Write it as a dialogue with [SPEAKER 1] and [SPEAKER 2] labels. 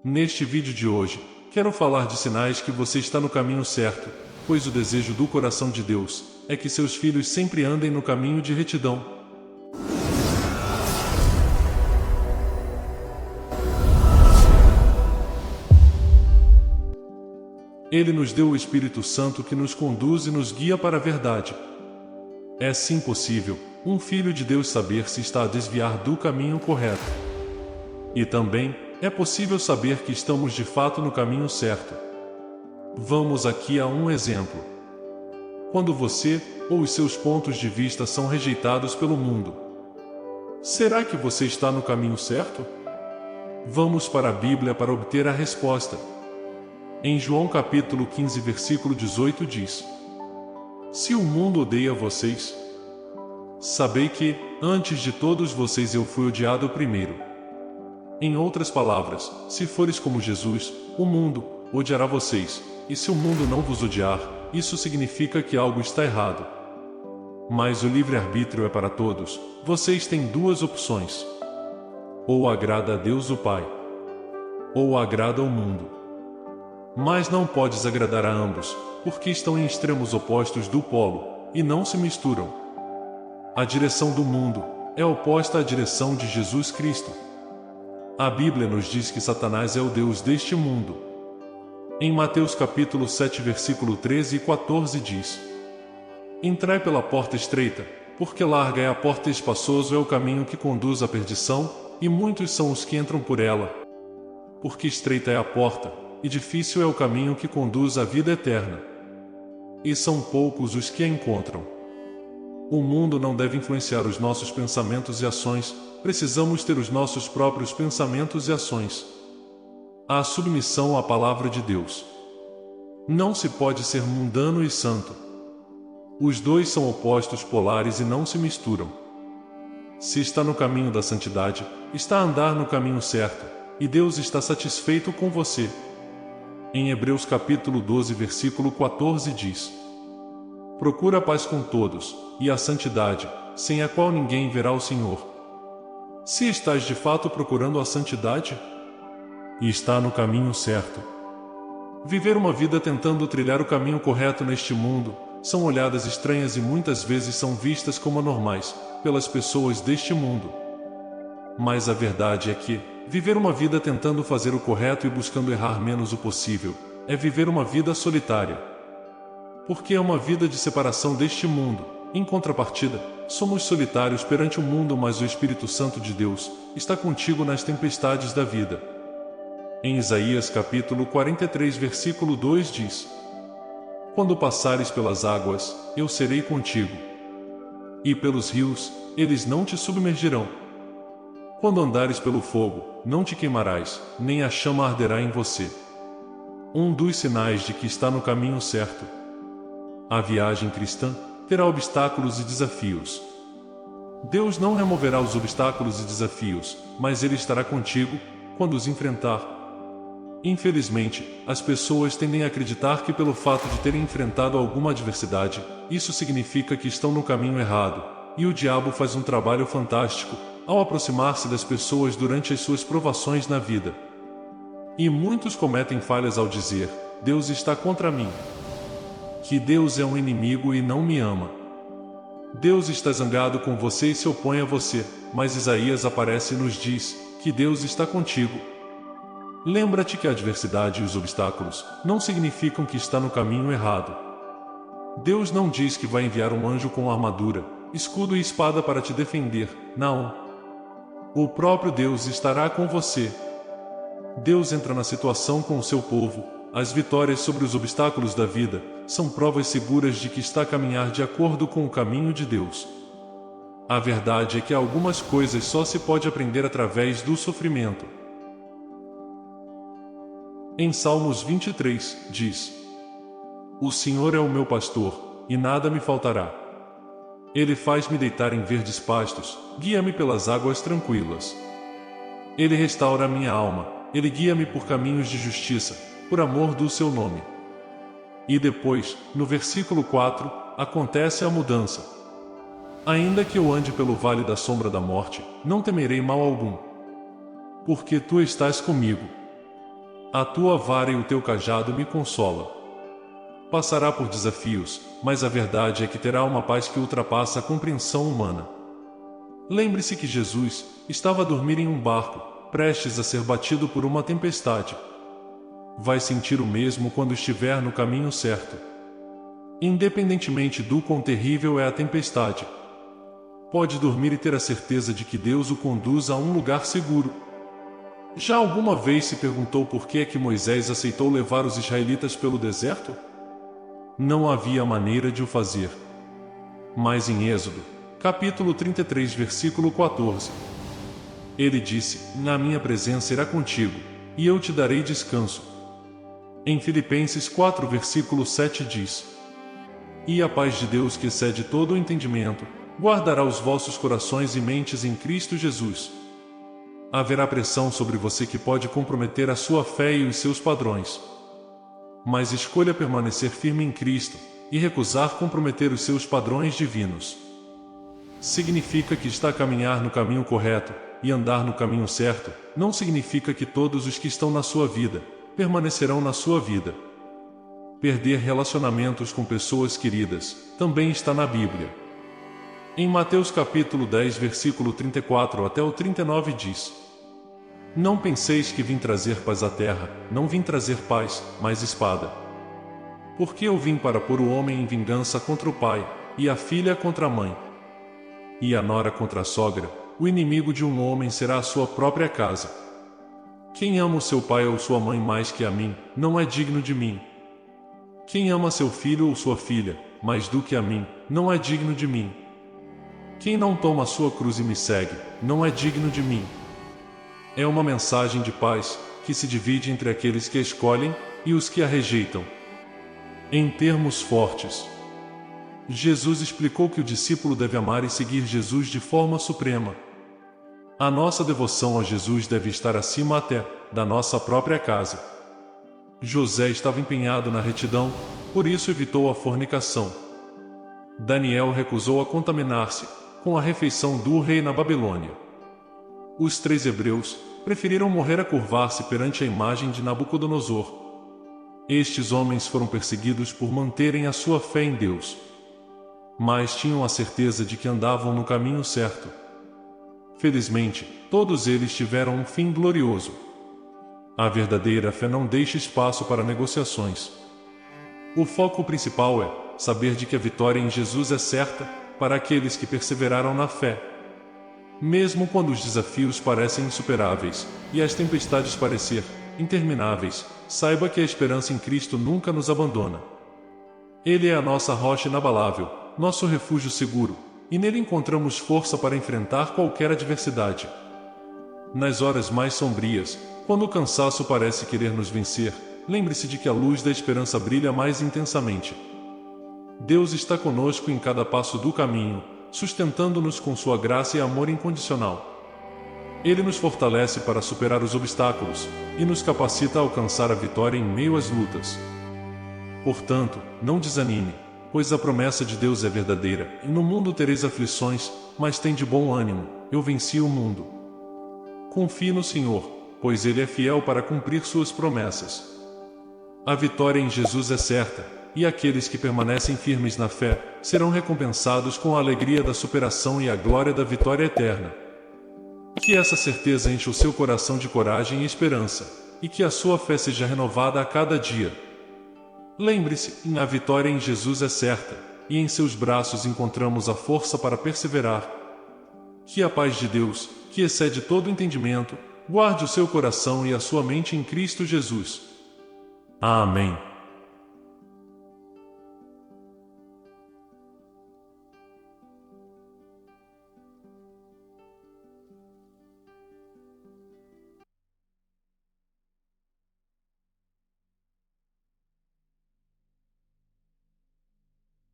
[SPEAKER 1] Neste vídeo de hoje, quero falar de sinais que você está no caminho certo, pois o desejo do coração de Deus é que seus filhos sempre andem no caminho de retidão. Ele nos deu o Espírito Santo que nos conduz e nos guia para a verdade. É sim possível um filho de Deus saber se está a desviar do caminho correto. E também é possível saber que estamos de fato no caminho certo. Vamos aqui a um exemplo. Quando você ou os seus pontos de vista são rejeitados pelo mundo, será que você está no caminho certo? Vamos para a Bíblia para obter a resposta. Em João capítulo 15, versículo 18 diz: Se o mundo odeia vocês, sabei que, antes de todos vocês eu fui odiado primeiro. Em outras palavras, se fores como Jesus, o mundo odiará vocês, e se o mundo não vos odiar, isso significa que algo está errado. Mas o livre-arbítrio é para todos. Vocês têm duas opções: ou agrada a Deus o Pai, ou agrada ao mundo. Mas não podes agradar a ambos, porque estão em extremos opostos do polo, e não se misturam. A direção do mundo é oposta à direção de Jesus Cristo. A Bíblia nos diz que Satanás é o Deus deste mundo. Em Mateus capítulo 7, versículo 13 e 14 diz: Entrai pela porta estreita, porque larga é a porta e espaçoso é o caminho que conduz à perdição, e muitos são os que entram por ela. Porque estreita é a porta, e difícil é o caminho que conduz à vida eterna, e são poucos os que a encontram. O mundo não deve influenciar os nossos pensamentos e ações, precisamos ter os nossos próprios pensamentos e ações. A submissão à palavra de Deus. Não se pode ser mundano e santo. Os dois são opostos polares e não se misturam. Se está no caminho da santidade, está a andar no caminho certo, e Deus está satisfeito com você. Em Hebreus capítulo 12, versículo 14 diz: Procura a paz com todos, e a santidade, sem a qual ninguém verá o Senhor. Se estás de fato procurando a santidade, e está no caminho certo. Viver uma vida tentando trilhar o caminho correto neste mundo, são olhadas estranhas e muitas vezes são vistas como anormais, pelas pessoas deste mundo. Mas a verdade é que, viver uma vida tentando fazer o correto e buscando errar menos o possível, é viver uma vida solitária. Porque é uma vida de separação deste mundo. Em contrapartida, somos solitários perante o mundo, mas o Espírito Santo de Deus está contigo nas tempestades da vida. Em Isaías capítulo 43, versículo 2 diz: Quando passares pelas águas, eu serei contigo. E pelos rios, eles não te submergirão. Quando andares pelo fogo, não te queimarás, nem a chama arderá em você. Um dos sinais de que está no caminho certo. A viagem cristã terá obstáculos e desafios. Deus não removerá os obstáculos e desafios, mas Ele estará contigo quando os enfrentar. Infelizmente, as pessoas tendem a acreditar que pelo fato de terem enfrentado alguma adversidade, isso significa que estão no caminho errado, e o diabo faz um trabalho fantástico ao aproximar-se das pessoas durante as suas provações na vida. E muitos cometem falhas ao dizer: Deus está contra mim. Que Deus é um inimigo e não me ama. Deus está zangado com você e se opõe a você, mas Isaías aparece e nos diz que Deus está contigo. Lembra-te que a adversidade e os obstáculos não significam que está no caminho errado. Deus não diz que vai enviar um anjo com armadura, escudo e espada para te defender, não. O próprio Deus estará com você. Deus entra na situação com o seu povo. As vitórias sobre os obstáculos da vida são provas seguras de que está a caminhar de acordo com o caminho de Deus. A verdade é que algumas coisas só se pode aprender através do sofrimento. Em Salmos 23, diz: O Senhor é o meu pastor, e nada me faltará. Ele faz-me deitar em verdes pastos, guia-me pelas águas tranquilas. Ele restaura a minha alma, ele guia-me por caminhos de justiça, por amor do seu nome. E depois, no versículo 4, acontece a mudança. Ainda que eu ande pelo vale da sombra da morte, não temerei mal algum. Porque tu estás comigo. A tua vara e o teu cajado me consolam. Passará por desafios, mas a verdade é que terá uma paz que ultrapassa a compreensão humana. Lembre-se que Jesus estava a dormir em um barco, prestes a ser batido por uma tempestade. Vai sentir o mesmo quando estiver no caminho certo. Independentemente do quão terrível é a tempestade, pode dormir e ter a certeza de que Deus o conduz a um lugar seguro. Já alguma vez se perguntou por que é que Moisés aceitou levar os israelitas pelo deserto? Não havia maneira de o fazer. Mas em Êxodo, capítulo 33, versículo 14, ele disse: na minha presença irá contigo, e eu te darei descanso. Em Filipenses 4, versículo 7 diz: e a paz de Deus, que excede todo o entendimento, guardará os vossos corações e mentes em Cristo Jesus. Haverá pressão sobre você que pode comprometer a sua fé e os seus padrões. Mas escolha permanecer firme em Cristo e recusar comprometer os seus padrões divinos. Significa que está a caminhar no caminho correto, e andar no caminho certo não significa que todos os que estão na sua vida permanecerão na sua vida. Perder relacionamentos com pessoas queridas também está na Bíblia. Em Mateus capítulo 10, versículo 34 até o 39 diz: não penseis que vim trazer paz à terra, não vim trazer paz, mas espada. Porque eu vim para pôr o homem em vingança contra o pai, e a filha contra a mãe, e a nora contra a sogra. O inimigo de um homem será a sua própria casa. Quem ama o seu pai ou sua mãe mais que a mim, não é digno de mim. Quem ama seu filho ou sua filha mais do que a mim, não é digno de mim. Quem não toma a sua cruz e me segue, não é digno de mim. É uma mensagem de paz, que se divide entre aqueles que a escolhem e os que a rejeitam. Em termos fortes, Jesus explicou que o discípulo deve amar e seguir Jesus de forma suprema. A nossa devoção a Jesus deve estar acima até da nossa própria casa. José estava empenhado na retidão, por isso evitou a fornicação. Daniel recusou a contaminar-se com a refeição do rei na Babilônia. Os 3 hebreus preferiram morrer a curvar-se perante a imagem de Nabucodonosor. Estes homens foram perseguidos por manterem a sua fé em Deus, mas tinham a certeza de que andavam no caminho certo. Felizmente, todos eles tiveram um fim glorioso. A verdadeira fé não deixa espaço para negociações. O foco principal é saber de que a vitória em Jesus é certa para aqueles que perseveraram na fé. Mesmo quando os desafios parecem insuperáveis e as tempestades parecer intermináveis, saiba que a esperança em Cristo nunca nos abandona. Ele é a nossa rocha inabalável, nosso refúgio seguro, e nele encontramos força para enfrentar qualquer adversidade. Nas horas mais sombrias, quando o cansaço parece querer nos vencer, lembre-se de que a luz da esperança brilha mais intensamente. Deus está conosco em cada passo do caminho, sustentando-nos com sua graça e amor incondicional. Ele nos fortalece para superar os obstáculos e nos capacita a alcançar a vitória em meio às lutas. Portanto, não desanime, pois a promessa de Deus é verdadeira, e no mundo tereis aflições, mas tende bom ânimo, eu venci o mundo. Confie no Senhor, pois Ele é fiel para cumprir suas promessas. A vitória em Jesus é certa, e aqueles que permanecem firmes na fé serão recompensados com a alegria da superação e a glória da vitória eterna. Que essa certeza encha o seu coração de coragem e esperança, e que a sua fé seja renovada a cada dia. Lembre-se, a vitória em Jesus é certa, e em seus braços encontramos a força para perseverar. Que a paz de Deus, que excede todo entendimento, guarde o seu coração e a sua mente em Cristo Jesus. Amém.